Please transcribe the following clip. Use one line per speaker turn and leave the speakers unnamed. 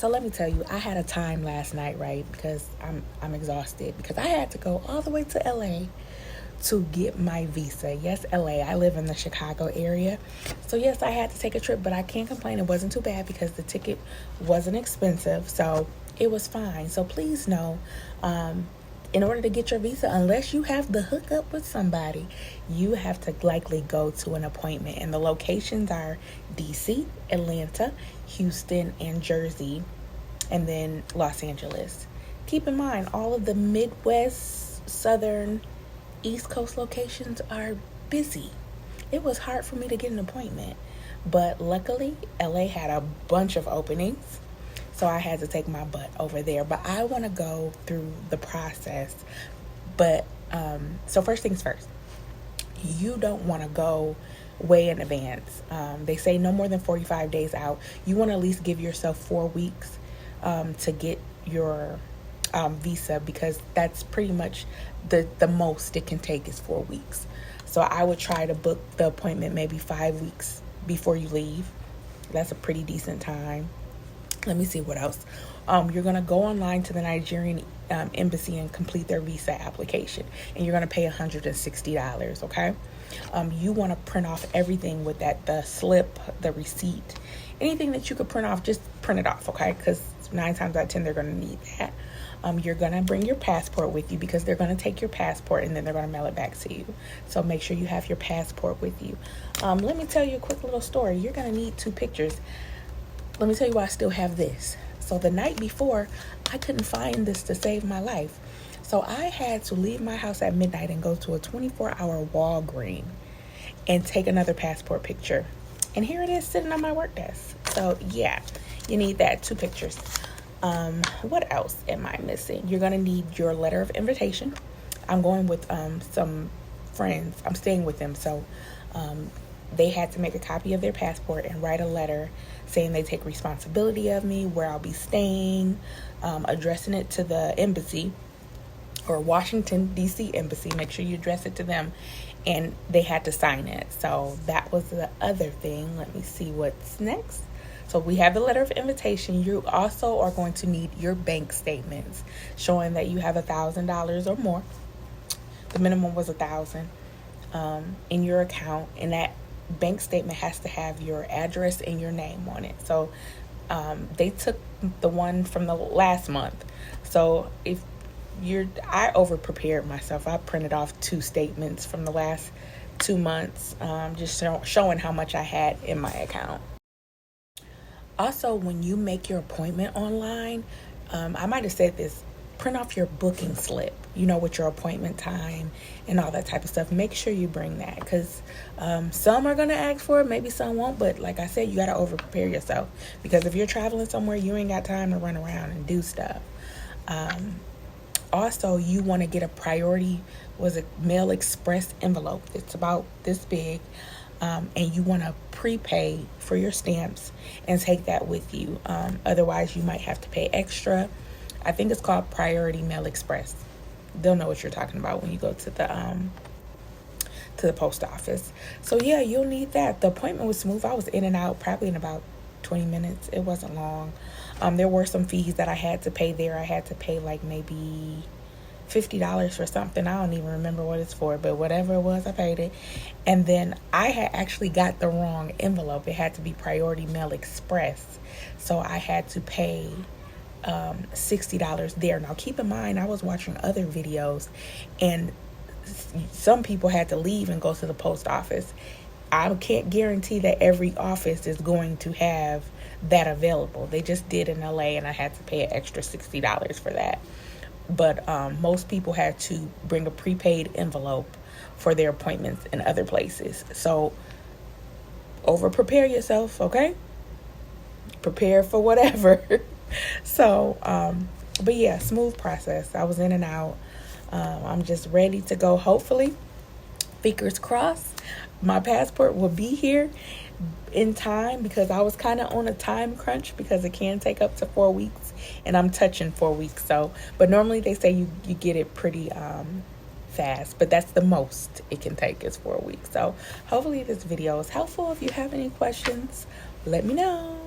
So let me tell you, I had a time last night, right? Because I'm exhausted because I had to go all the way to LA to get my visa. Yes, LA. I live in the Chicago area. So yes, I had to take a trip, but I can't complain. It wasn't too bad because the ticket wasn't expensive. So it was fine. So please know, in order to get your visa, unless you have the hookup with somebody, you have to likely go to an appointment. And the locations are DC, Atlanta, Houston, and Jersey, and then Los Angeles. Keep in mind, all of the Midwest, Southern, East Coast locations are busy. It was hard for me to get an appointment, but luckily, LA had a bunch of openings. So I had to take my butt over there. But I want to go through the process. But so first things first, you don't want to go way in advance. They say no more than 45 days out. You want to at least give yourself 4 weeks to get your visa, because that's pretty much the most it can take is 4 weeks. So I would try to book the appointment maybe 5 weeks before you leave. That's a pretty decent time. Let me see what else. You're going to go online to the Nigerian embassy and complete their visa application. And you're going to pay $160, okay? You want to print off everything with that, the slip, the receipt. Anything that you could print off, just print it off, okay? Because 9 times out of 10, they're going to need that. You're going to bring your passport with you because they're going to take your passport and then they're going to mail it back to you. So make sure you have your passport with you. Let me tell you a quick little story. You're going to need 2 pictures. Let me tell you why I still have this. So the night before, I couldn't find this to save my life. So I had to leave my house at midnight and go to a 24-hour Walgreens and take another passport picture. And here it is sitting on my work desk. So yeah, you need that, 2 pictures. What else am I missing? You're going to need your letter of invitation. I'm going with some friends. I'm staying with them. So they had to make a copy of their passport and write a letter saying they take responsibility of me, where I'll be staying, addressing it to the embassy or Washington, D.C. embassy. Make sure you address it to them. And they had to sign it. So that was the other thing. Let me see what's next. So we have the letter of invitation. You also are going to need your bank statements showing that you have $1,000 or more. The minimum was $1,000 in your account, and that bank statement has to have your address and your name on it. So they took the one from the last month. So I over prepared myself. I printed off 2 statements from the last 2 months, just showing how much I had in my account. Also, when you make your appointment online, I might have said this, print off your booking slip, with your appointment time and all that type of stuff. Make sure you bring that, because some are going to ask for it, maybe some won't, but like I said, you got to over prepare yourself, because if you're traveling somewhere, you ain't got time to run around and do stuff. Also, you want to get a priority, Mail Express envelope. It's about this big. And you want to prepay for your stamps and take that with you. Otherwise, you might have to pay extra. I think it's called Priority Mail Express. They'll know what you're talking about when you go to the post office. So yeah, you'll need that. The appointment was smooth. I was in and out probably in about 20 minutes. It wasn't long. There were some fees that I had to pay there. I had to pay like maybe $50 for something. I don't even remember what it's for, but whatever it was, I paid it. And then I had actually got the wrong envelope. It had to be Priority Mail Express. So I had to pay $60 there. Now keep in mind, I was watching other videos and some people had to leave and go to the post office. I can't guarantee that every office is going to have that available. They just did in LA and I had to pay an extra $60 for that. But most people had to bring a prepaid envelope for their appointments in other places. So over prepare yourself, okay? Prepare for whatever. So, but yeah, smooth process. I was in and out. I'm just ready to go. Hopefully, fingers crossed, my passport will be here in time, because I was kind of on a time crunch because it can take up to 4 weeks and I'm touching 4 weeks. So, but normally they say you get it pretty fast, but that's the most it can take is 4 weeks. So hopefully this video is helpful. If you have any questions, let me know.